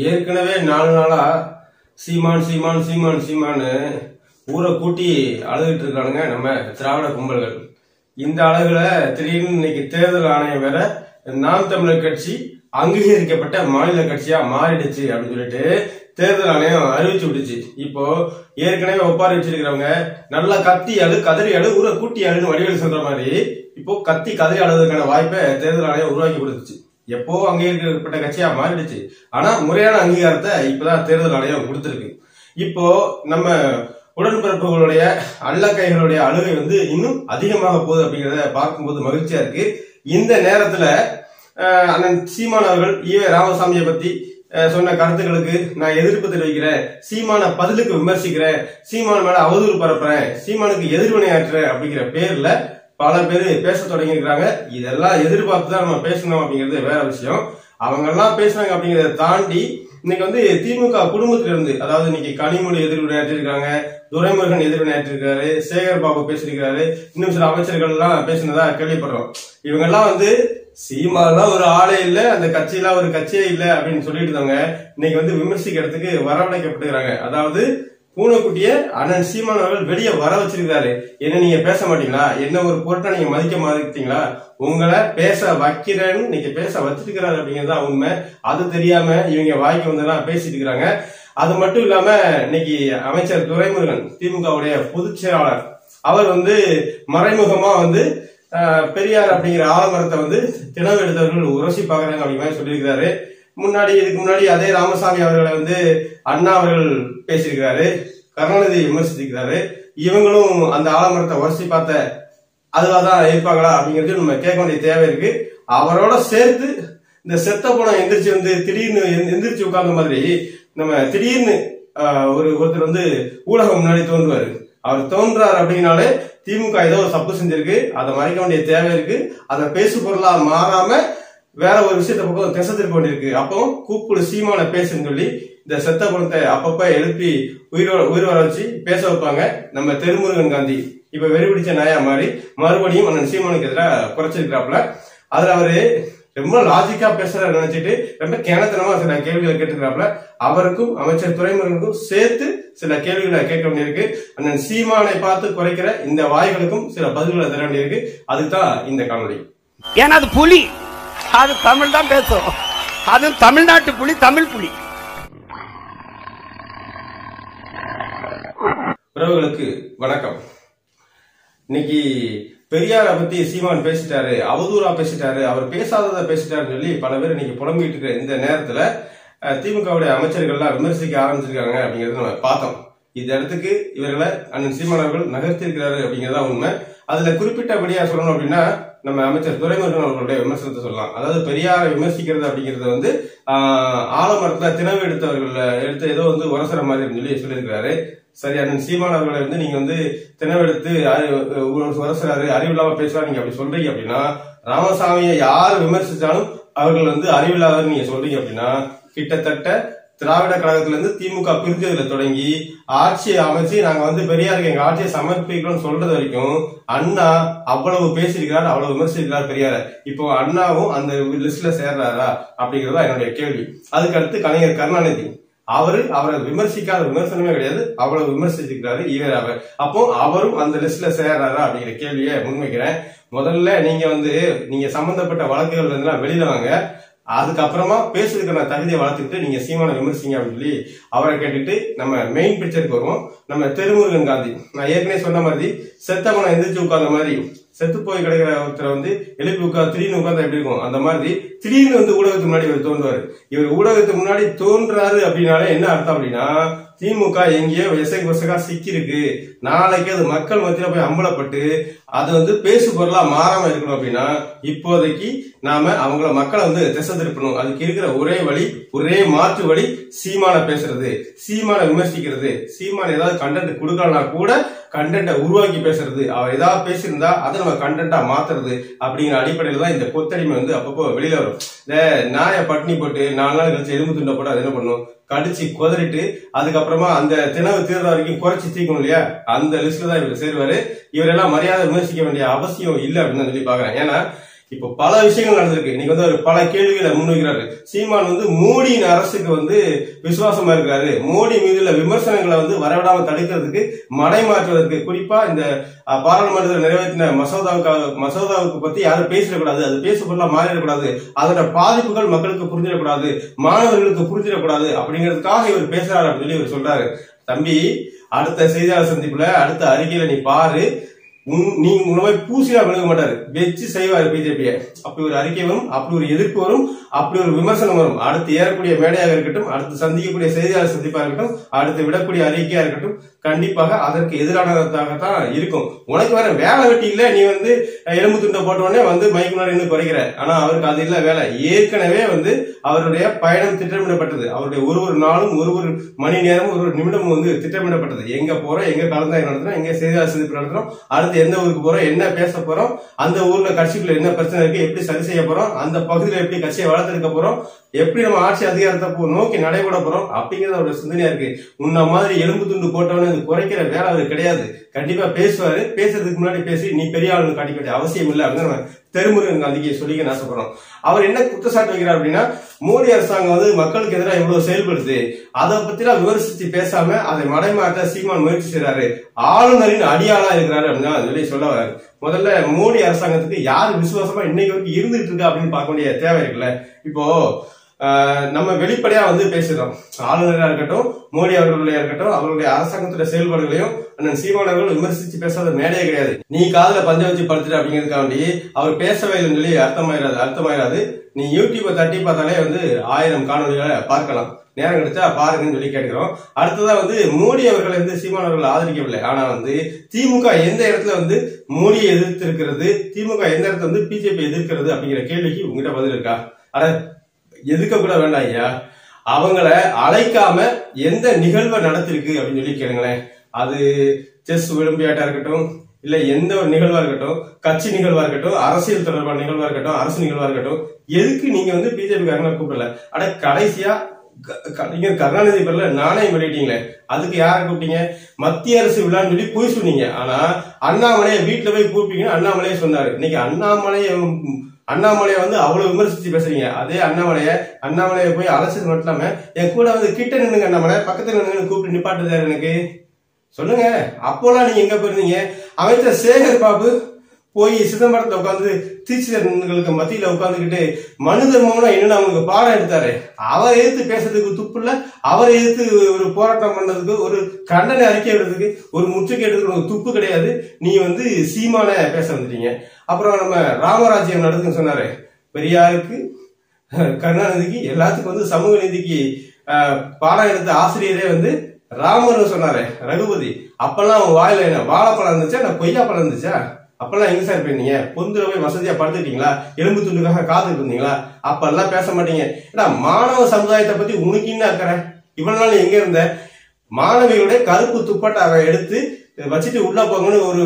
ஏற்கனவே 4 நாளா சீமான் சீமான் சீமான் சீமான்னு ஊரை கூட்டி அழுதுட்டு இருக்கானுங்க நம்ம திராவிட கும்பல்கள். இந்த அழகுல திடீர்னு இன்னைக்கு தேர்தல் ஆணையம் வேற நாம் தமிழர் கட்சி அங்கீகரிக்கப்பட்ட மாநில கட்சியா மாறிடுச்சு அப்படின்னு சொல்லிட்டு தேர்தல் ஆணையம் அறிவிச்சு விடுச்சு. இப்போ ஏற்கனவே ஒப்பாரி வச்சிருக்கிறவங்க நல்லா கத்தி அழு கதறி அழு ஊரை கூட்டி அழுன்னு வடிவேல் சொல்ற மாதிரி இப்போ கத்தி கதறி அழுவதற்கான வாய்ப்பை தேர்தல் ஆணையம் உருவாக்கி கொடுத்துச்சு. எப்போ அங்கீகரிக்கப்பட்ட கட்சியா மாறிடுச்சு. ஆனா முறையான அங்கீகாரத்தை இப்பதான் தேர்தல் ஆணையம் கொடுத்திருக்கு. இப்போ நம்ம உடன்பிறப்புகளுடைய அல்லக்கைகளுடைய அழுகை இன்னும் அதிகமாக போகுது அப்படிங்கறத பார்க்கும்போது மகிழ்ச்சியா இருக்கு. இந்த நேரத்துல அண்ணன் சீமான் அவர்கள் ஈவே ராமசாமியை பத்தி சொன்ன கருத்துக்களுக்கு நான் எதிர்ப்பு தெரிவிக்கிறேன், சீமான பதிலுக்கு விமர்சிக்கிறேன், சீமான் மேல அவதூறு பரப்புறேன், சீமானுக்கு எதிர்வினையாற்றுறேன் அப்படிங்கிற பேர்ல பல பேரு பேச தொடங்கி இருக்காங்க. இதெல்லாம் எதிர்பார்த்துதான் நம்ம பேசணும் அப்படிங்கிறது வேற விஷயம். அவங்க எல்லாம் பேசுறாங்க அப்படிங்கறத தாண்டி இன்னைக்கு திமுக குடும்பத்திலிருந்து, அதாவது இன்னைக்கு கனிமொழி எதிர்வினையாற்றிருக்காங்க, துரைமுருகன் எதிர்வினையாற்றிருக்காரு, சேகர் பாபு பேசியிருக்காரு, இன்னும் சில அமைச்சர்கள் எல்லாம் பேசினதா கேள்விப்படுறோம். இவங்க எல்லாம் சீமாலாம் ஒரு ஆளே இல்ல, அந்த கட்சியெல்லாம் ஒரு கட்சியே இல்ல அப்படின்னு சொல்லிட்டு இருந்தாங்க. இன்னைக்கு விமர்சிக்கிறதுக்கு வரவழைக்கப்படுகிறாங்க. அதாவது பூனைக்குட்டிய அண்ணன் சீமான் அவர்கள் வெளியே வர வச்சிருக்காரு. என்ன நீங்க பேச மாட்டீங்களா, என்ன ஒரு பொருட்டை நீங்க மதிக்க மாட்டீங்களா, உங்களை பேச வைக்கிறேன்னு இன்னைக்கு பேச வச்சிருக்கிறாரு அப்படிங்கறதா உண்மை. அது தெரியாம இவங்க வாய்க்கு வந்தெல்லாம் பேசிட்டு இருக்கிறாங்க. அது மட்டும் இல்லாம இன்னைக்கு அமைச்சர் துரைமுருகன் திமுகவுடைய பொதுச் செயலாளர் அவர் மறைமுகமா பெரியார் அப்படிங்கிற ஆலமரத்தை தினவு எடுத்தவர்கள் உரசி பாக்குறாங்க அப்படிங்கிற மாதிரி சொல்லியிருக்கிறாரு. இதுக்கு முன்னாடி அதே ராமசாமி அவர்களை அண்ணா அவர்கள் பேசியிருக்கிறாரு, கருணாநிதி விமர்சிச்சிருக்கிறாரு. இவங்களும் அந்த ஆலமரத்தை உரசி பார்த்த அதுவாதான் இருப்பாங்களா அப்படிங்கிறது நம்ம கேட்க வேண்டிய தேவை இருக்கு. அவரோட சேர்த்து இந்த செத்த போன எந்திரிச்சு திடீர்னு எந்திரிச்சு உட்கார்ந்த மாதிரி நம்ம திடீர்னு ஒருத்தர் ஊடகம் முன்னாடி தோன்றுவாரு. அவர் தோன்றாரு அப்படின்னாலே திமுக ஏதோ தப்பு செஞ்சிருக்கு, அதை மறைக்க வேண்டிய தேவை இருக்கு. அதை பேசு பொருளா மாறாம வேற ஒரு விஷயத்த பக்கம் திசை திருப்ப வேண்டியிருக்கு. அப்போ கூப்பிடு சீமான பேசுன்னு சொல்லி இந்த செத்த குணத்தை அப்பப்ப எழுப்பி உயிர் வர வச்சு பேச வைப்பாங்க. நம்ம திருமுருகன் காந்தி இப்ப வெறிபிடிச்ச நாயா மாதிரி மறுபடியும் அண்ணன் சீமானுக்கு எதிராக குறைச்சிருக்கிறாப்புல. அதுல அவரு ரொம்ப லாஜிக்கா பேசுறாரு நினைச்சிட்டு ரொம்ப கேனத்தனமா சில கேள்விகளை கேட்டுக்கிறாப்புல. அவருக்கும் அமைச்சர் துரைமுருகனுக்கும் சேர்த்து சில கேள்விகளை கேட்க வேண்டியிருக்கு. அண்ணன் சீமானை பார்த்து குறைக்கிற இந்த வாய்களுக்கும் சில பதில்களை தர வேண்டியிருக்கு. அதுதான் இந்த காணொலி. ஏன்னா அது புலி, அது தமிழ் தான் பேசும், அது தமிழ்நாட்டு புலி, தமிழ் புலி. உறவுகளுக்கு வணக்கம். இன்னைக்கு பெரியார பத்தி சீமான் பேசிட்டாரு, அவதூறா பேசிட்டாரு, அவர் பேசாததை பேசிட்டாருன்னு சொல்லி பல பேர் இன்னைக்கு புலம்பிட்டு இருக்கிற இந்த நேரத்துல திமுகவுடைய அமைச்சர்கள்லாம் விமர்சிக்க ஆரம்பிச்சிருக்காங்க அப்படிங்கறத நம்ம பார்த்தோம். இந்த இடத்துக்கு இவர்களை அண்ணன் சீமான் அவர்கள் நகர்த்திருக்கிறாரு அப்படிங்கறதா உண்மை. அதுல குறிப்பிட்டபடியா சொல்லணும் அப்படின்னா நம்ம அமைச்சர் துரைமுருகன் அவர்களுடைய விமர்சனத்தை சொல்லலாம். அதாவது பெரியாரை விமர்சிக்கிறது அப்படிங்கிறது ஆலமரத்துல தினவு எடுத்து ஏதோ உரசுற மாதிரி சொல்லி சொல்லியிருக்கிறாரு. சரி, அண்ணன் சீமான் அவர்களை நீங்க தினவெடுத்து உரசுறாரு, அறிவில்லாம பேசுறாரு நீங்க அப்படி சொல்றீங்க அப்படின்னா, ராமசாமியை யாரு விமர்சிச்சாலும் அவர்கள் அறிவில்லாத நீங்க சொல்றீங்க அப்படின்னா, கிட்டத்தட்ட திராவிட கழகத்திலிருந்து திமுக பிரிஞ்சதுல தொடங்கி ஆட்சியை அமைச்சு நாங்க பெரியாருக்கு எங்க ஆட்சியை சமர்ப்பிக்கிறோம் சொல்றது வரைக்கும் அண்ணா அவ்வளவு பேசியிருக்கிறார், அவ்வளவு விமர்சிக்கிறார் பெரியார. இப்போ அண்ணாவும் அந்த லிஸ்ட்ல சேர்றாரா அப்படிங்கறதா என்னுடைய கேள்வி. அதுக்கு அடுத்து கலைஞர் கருணாநிதி அவரை விமர்சிக்காத விமர்சனமே கிடையாது, அவ்வளவு விமர்சிச்சிருக்கிறாரு ஈவேராவை. அப்போ அவரும் அந்த லிஸ்ட்ல சேர்றாரா அப்படிங்கிற கேள்வியை முன்வைக்கிறேன். முதல்ல நீங்க சம்பந்தப்பட்ட வழக்குகள் வெளியில வாங்க, அதுக்கப்புறமா பேசுறதுக்கான தகுதியை வளர்த்துக்கிட்டு நீங்க சீமான விமர்சிங்க அப்படின்னு சொல்லி அவரை கேட்டுட்டு நம்ம மெயின் பிக்சருக்கு வருவோம். நம்ம திருமுருகன் காந்தி, நான் ஏற்கனவே சொன்ன மாதிரி செத்தவனை எந்திரிச்சு உட்கார்ந்த மாதிரி செத்து போய் கிடைக்கிற ஒருத்தரை எழுப்பி திடீர்னு உட்கார்ந்தா எப்படி இருக்கும், அந்த மாதிரி திடீர்னு ஊடகத்துக்கு முன்னாடி இவர் தோன்றுவாரு. இவர் ஊடகத்துக்கு முன்னாடி தோன்றாரு அப்படின்னாலே என்ன அர்த்தம் அப்படின்னா, திமுக எங்கேயோ விசகா சிக்கி இருக்கு, நாளைக்கு அது மக்கள் மத்தியில போய் அம்பலப்பட்டு அது பேசு பொருளா மாறாம இருக்கணும் அப்படின்னா இப்போதைக்கு நாம அவங்கள மக்களை திசை திருப்பணும். அதுக்கு இருக்கிற ஒரே வழி, ஒரே மாற்று வழி சீமான பேசுறது, சீமான விமர்சிக்கிறது. சீமான ஏதாவது கண்டென்ட் கொடுக்கலனா கூட கண்டென்ட்டை உருவாக்கி பேசுறது, அவர் ஏதாவது பேசியிருந்தா அதை நம்ம கண்டென்ட்டா மாத்துறது அப்படிங்கிற அடிப்படையில தான் இந்த கொத்தடிமை அப்பப்போ வெளியில வரும். இந்த நாயை பட்டினி போட்டு 4 நாள் கழிச்சு எலும்பு துண்டை போட்டு அது என்ன பண்ணும், கடிச்சு குதறிட்டு அதுக்கப்புறமா அந்த தினவு தீர்ற வரைக்கும் குறைச்சி தீக்கணும் இல்லையா, அந்த லிஸ்ட்ல தான் இவர் சேருவாரு. இவரெல்லாம் மரியாதை விமர்சிக்க வேண்டிய அவசியம் இல்லை அப்படின்னு சொல்லி பாக்குறேன். ஏன்னா இப்போ பல விஷயங்கள் நடந்திருக்கு. இன்னைக்கு வந்து அவர் பல கேள்விகளை முன்வைக்கிறாரு. சீமான் வந்து மோடியின் அரசுக்கு வந்து விசுவாசமா இருக்கிறாரு. மோடி மீது உள்ள விமர்சனங்களை வந்து வரவிடாம தடுக்கிறதுக்கு, மடைமாற்றுவதற்கு, குறிப்பா இந்த பாராளுமன்றத்தில் நிறைவேற்றின மசோதாவுக்கு பத்தி யாரும் பேசிடக்கூடாது, அது பேசுபொருளா மாறிடக்கூடாது, அதோட பாதிப்புகள் மக்களுக்கு புரிஞ்சிடக்கூடாது, மாணவர்களுக்கு புரிஞ்சிடக்கூடாது அப்படிங்கிறதுக்காக இவர் பேசுறாரு அப்படின்னு சொல்லி இவர் சொல்றாரு. தம்பி, அடுத்த செய்தியாளர் சந்திப்புல அடுத்த அறிக்கையில நீ பாரு, நீங்க உணவை பூசினா விழுக மாட்டாரு, வச்சு செய்வாரு பிஜேபிய. அப்படி ஒரு அறிக்கை வரும், அப்படி ஒரு எதிர்ப்பு வரும், அப்படி ஒரு விமர்சனம் வரும். அடுத்து ஏறக்கூடிய மேடையாக இருக்கட்டும், அடுத்து சந்திக்கக்கூடிய செய்தியாளர் சந்திப்பா இருக்கட்டும், அடுத்து விடக்கூடிய அறிக்கையா இருக்கட்டும், கண்டிப்பாக அதற்கு எதிரானதாகத்தான் இருக்கும். உனக்கு வேற வேலை வெட்டி இல்ல, நீ வந்து எலும்பு துண்டை போட்டோடனே வந்து மைக்கு முன்னாடி குறைக்கிற. ஆனா அவருக்கு அது இல்ல வேலை. ஏற்கனவே வந்து அவருடைய பயணம் திட்டமிடப்பட்டது. அவருடைய ஒரு நாளும் ஒரு மணி நேரமும் ஒரு நிமிடமும் வந்து திட்டமிடப்பட்டது. எங்க போறோம், எங்க கலந்தாய்வு நடத்துறோம், எங்க செய்தியாளர் சந்திப்பு நடத்துறோம், அடுத்து எந்த ஊருக்கு போறோம், என்ன பேச போறோம், அந்த ஊர்ல கட்சிக்குள்ள என்ன பிரச்சனை இருக்கு, எப்படி சரி செய்ய போறோம், அந்த பகுதியில எப்படி கட்சியை வளர்த்தெடுக்க போறோம், எப்படி நம்ம ஆட்சி அதிகாரத்தை நோக்கி நடைபெற போறோம் அப்படிங்கறது அவருடைய சிந்தனையா இருக்கு. உன்ன மாதிரி எலும்பு துண்டு போட்டவனு குறைக்கிற வேலை அவர் கிடையாது. கண்டிப்பா பேசுவாரு. பேசுறதுக்கு முன்னாடி பேசி நீ பெரிய ஆளுன்னு காட்டிக்க வேண்டிய அவசியம் இல்லை அப்படின்னு நம்ம தெருமுருகன் காந்திக்கு சொல்லிக்க ஆசைப்படுறோம். அவர் என்ன குற்றச்சாட்டு வைக்கிறார் அப்படின்னா, மோடி அரசாங்கம் வந்து மக்களுக்கு எதிராக இவ்வளவு செயல்படுது, அதை பத்தி விமர்சிச்சு பேசாம அதை மடைமாற்ற சீமான் முயற்சி செய்யறாரு, ஆளுநரின் அடியாளா இருக்கிறாரு அப்படின்னு சொல்லி சொல்ல வர்றாரு. முதல்ல மோடி அரசாங்கத்துக்கு யாரு விசுவாசமா இன்னைக்கு வரைக்கும் இருந்துட்டு இருக்கா அப்படின்னு பார்க்க வேண்டிய தேவை இருக்குல்ல. இப்போ நம்ம வெளிப்படையா வந்து பேசுறோம். ஆளுநராக இருக்கட்டும், மோடி அவர்களுடைய இருக்கட்டும், அவருடைய அரசாங்கத்துடைய செயல்பாடுகளையும் அண்ணன் சீமான் அவர்கள் விமர்சிச்சு பேசாத மேடையே கிடையாது. நீ காதுல பஞ்ச வச்சு படுத்துட்டு அப்படிங்கிறதுக்காண்டி அவர் பேசவே இல்லைன்னு சொல்லி அர்த்தமாயிராது. நீ யூடியூப்பை தட்டி பார்த்தாலே வந்து 1000 காணொலிகளை பார்க்கலாம். நேரம் கிடைச்சா பாருங்கன்னு சொல்லி கேட்கிறோம். அடுத்ததா வந்து மோடி அவர்களை வந்து சீமான் அவர்கள் ஆதரிக்கவில்லை. ஆனா வந்து திமுக எந்த இடத்துல வந்து மோடியை எதிர்த்து இருக்கிறது, திமுக எந்த இடத்துல வந்து பிஜேபி எதிர்க்கிறது அப்படிங்கிற கேள்விக்கு உங்ககிட்ட பதில் இருக்கா? அட எதுக்க கூட வேண்டாம் ஐயா. அவங்கள அழைக்காம எந்த நிகழ்வை நடத்திருக்கு அப்படின்னு சொல்லி கேளுங்களேன். அது செஸ் ஒலிம்பியாட்டா இருக்கட்டும், இல்ல எந்த ஒரு நிகழ்வா இருக்கட்டும், கட்சி நிகழ்வா இருக்கட்டும், அரசியல் தொடர்பான நிகழ்வா இருக்கட்டும், அரசு நிகழ்வா இருக்கட்டும், எதுக்கு நீங்க வந்து பிஜேபி காரங்களை கூப்பிடல? அட கடைசியா கருணாநிதி பேர்ல நாணயம் வெளியிட்டீங்களே, அதுக்கு யார கூப்பிட்டீங்க? மத்திய அரசு விழான்னு சொல்லி போய் சொன்னீங்க. ஆனா அண்ணாமலையை வீட்டுல போய் கூப்பிட்டீங்கன்னு அண்ணாமலையே சொன்னாரு. இன்னைக்கு அண்ணாமலையை வந்து அவ்வளவு விமர்சிச்சு பேசுறீங்க. அதே அண்ணாமலையை போய் அலசல் மட்டும் இல்லாம என் கூட வந்து கிட்ட நின்னுங்க, அண்ணாமலை பக்கத்துல நின்று கூப்பிட்டு நிப்பாட்டுதாரு எனக்கு சொல்லுங்க. அப்போலாம் நீங்க எங்க போயிருந்தீங்க? அமைச்சர் சேகர் பாபு போய் சிதம்பரத்துல உட்காந்து தீட்சிதர்களுக்கு மத்தியில உட்காந்துக்கிட்டு மனு தர்மம்னா என்னன்னு அவங்களுக்கு பாடம் எடுத்தாரு. அவரை எதிர்த்து பேசுறதுக்கு துப்பு இல்ல, அவரை எதிர்த்து ஒரு போராட்டம் பண்றதுக்கு, ஒரு கண்டன அறிக்கை விடுறதுக்கு, ஒரு முற்றுகையிடுறதுக்கு ஒரு துப்பு கிடையாது. நீ வந்து சீமான பேச வந்துட்டீங்க. அப்புறம் நம்ம ராமராஜ்யம் நடக்குன்னு சொன்னாரு. பெரியாருக்கு, கருணாநிதிக்கு, எல்லாத்துக்கும் வந்து சமூக நீதிக்கு பாடம் எடுத்த ஆசிரியரே வந்து ராமர்னு சொன்னாரு, ரகுபதி. அப்பெல்லாம் அவங்க வாயில என்ன வாழைப்பழம் இருந்துச்சா, நான் கொய்யா பழம் இருந்துச்சா? அப்பெல்லாம் எங்க சார் போயிருந்தீங்க? பொந்துல போய் வசதியா படுத்துட்டீங்களா? எலும்பு துண்டுக்காக காத்துட்டு இருந்தீங்களா? அப்பெல்லாம் பேச மாட்டீங்க. ஏன்னா மாணவ சமுதாயத்தை பத்தி உனக்கு என்ன அக்கறை? இவ்வளவு நாள் எங்க இருந்த? மாணவிகளுடைய கருப்பு துப்பட்டாவை எடுத்து வச்சுட்டு உள்ள போங்கன்னு ஒரு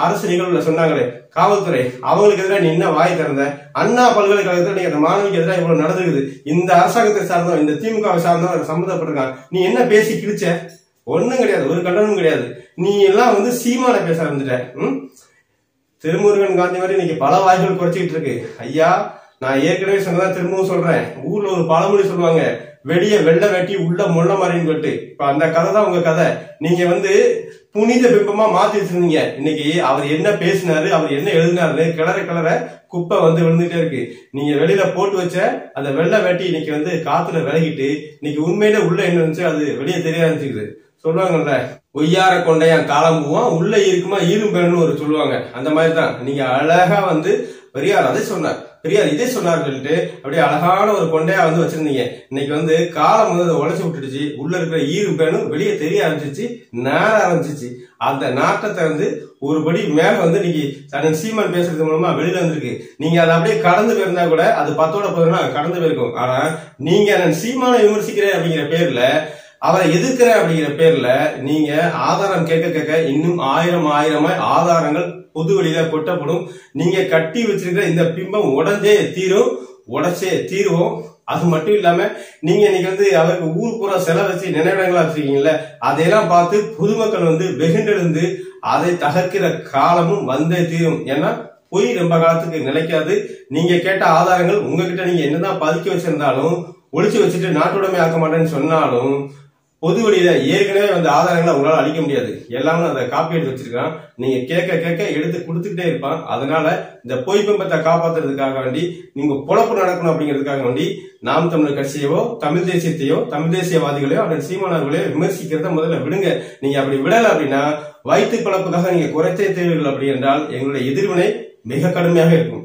அரசு நிகழ்வுல சொன்னாங்களே காவல்துறை, அவங்களுக்கு எதிராக நீ என்ன வாய் திறந்த? அண்ணா பல்கலைக்கழகத்தில் நீங்க அந்த மாணவிக்கு எதிராக இவ்வளவு நடந்துருக்குது. இந்த அரசாங்கத்தை சார்ந்தோம், இந்த திமுக சார்ந்தோம் சம்மந்தப்பட்டிருக்காங்க. நீ என்ன பேசி கிழிச்ச? ஒண்ணும் கிடையாது, ஒரு கண்டனமும் கிடையாது. நீ எல்லாம் வந்து சீமான பேச ஆரம்பிச்சிட்ட. திருமுருகன் காந்தி மாதிரி இன்னைக்கு பல வாய்கள் குறைச்சிக்கிட்டு இருக்கு. ஐயா, நான் ஏற்கனவே சொன்னதான் திரும்பவும் சொல்றேன். ஊர்ல ஒரு பழமொழி சொல்லுவாங்க, வெளிய வெள்ள வெட்டி உள்ள முள்ள மாதிரின்னு சொல்லிட்டு. இப்ப அந்த கதை தான் உங்க கதை. நீங்க வந்து புனித பிம்பமா மாத்தி வச்சிருந்தீங்க. இன்னைக்கு அவர் என்ன பேசினாரு, அவர் என்ன எழுதினாரு கிளற குப்பை வந்து விழுந்துட்டே இருக்கு. நீங்க வெளியில போட்டு வச்ச அந்த வெள்ள வேட்டி இன்னைக்கு வந்து காத்துல விலகிட்டு இன்னைக்கு உண்மையில உள்ள என்ன இருந்துச்சு அது வெளியே தெரிய ஆரம்பிச்சுக்குது. சொல்லுவாங்கல்ல, ஒய்யார கொண்டையான் காலம் போவான், உள்ள இருக்குமா ஈரும் பேணுன்னு ஒரு சொல்லுவாங்க. அந்த மாதிரிதான் நீங்க அழகா வந்து பெரியார் அதை சொன்னார், பெரியார் இதே சொன்னார் சொல்லிட்டு அப்படியே அழகான ஒரு கொண்டையா வந்து வச்சிருந்தீங்க. இன்னைக்கு வந்து காலம் வந்து அதை உழைச்சு விட்டுடுச்சு, உள்ள இருக்கிற ஈரும் பேணும் வெளியே தெரிய ஆரம்பிச்சிச்சு, நேர ஆரம்பிச்சிச்சு. அந்த நாட்டத்தை வந்து ஒருபடி மேல வந்து இன்னைக்கு அண்ணன் சீமான் பேசுறது மூலமா வெளியில வந்திருக்கு. நீங்க அதை அப்படியே கடந்து போயிருந்தா கூட அது 10ஓட போதுன்னா கடந்து போயிருக்கும். ஆனா நீங்க அண்ணன் சீமானை விமர்சிக்கிறேன் அப்படிங்கிற பேர்ல, அவரை எதிர்க்கிற அப்படிங்கிற பேர்ல நீங்க ஆதாரம் கேட்க இன்னும் ஆயிரமாய் ஆதாரங்கள் பொது வெளியில கொட்டப்படும். நீங்க கட்டி வச்சிருக்கிற இந்த பிம்பம் உடைச்சே தீருவோம். அது மட்டும் இல்லாம நீங்க இன்னைக்கு வந்து அவருக்கு ஊர் பூரா செலவு வச்சு நினைவிடங்களா வச்சிருக்கீங்கல்ல, அதையெல்லாம் பார்த்து பொதுமக்கள் வந்து வெகுண்டெழுந்து அதை தகர்க்கிற காலமும் வந்தே தீரும். ஏன்னா பொய் ரொம்ப காலத்துக்கு நிலைக்காது. நீங்க கேட்ட ஆதாரங்கள் உங்ககிட்ட நீங்க என்னதான் பதுக்கி வச்சிருந்தாலும், ஒளிச்சு வச்சுட்டு நாட்டுடைமை ஆக்க மாட்டேன்னு சொன்னாலும், பொது வழியில ஏற்கனவே அந்த ஆதாரங்களை உங்களால அளிக்க முடியாது. எல்லாமே அதை காப்பி எடுத்து வச்சிருக்கான். நீங்க கேட்க கேட்க எடுத்து கொடுத்துக்கிட்டே இருப்பான். அதனால இந்த பொய் பிம்பத்தை காப்பாத்துறதுக்காக வேண்டி, நீங்க பொழப்பு நடக்கணும் அப்படிங்கிறதுக்காக வேண்டி, நாம் தமிழர் கட்சியவோ தமிழ் தேசியத்தையோ தமிழ் தேசியவாதிகளையோ அல்லது சீமானவர்களையோ விமர்சிக்கிறத முதல்ல விடுங்க. நீங்க அப்படி விடல அப்படின்னா வயிற்று பழப்புக்காக நீங்க குறைத்தே தேர்வுகள் அப்படி என்றால் எங்களுடைய எதிர்வினை மிக கடுமையாக இருக்கும்.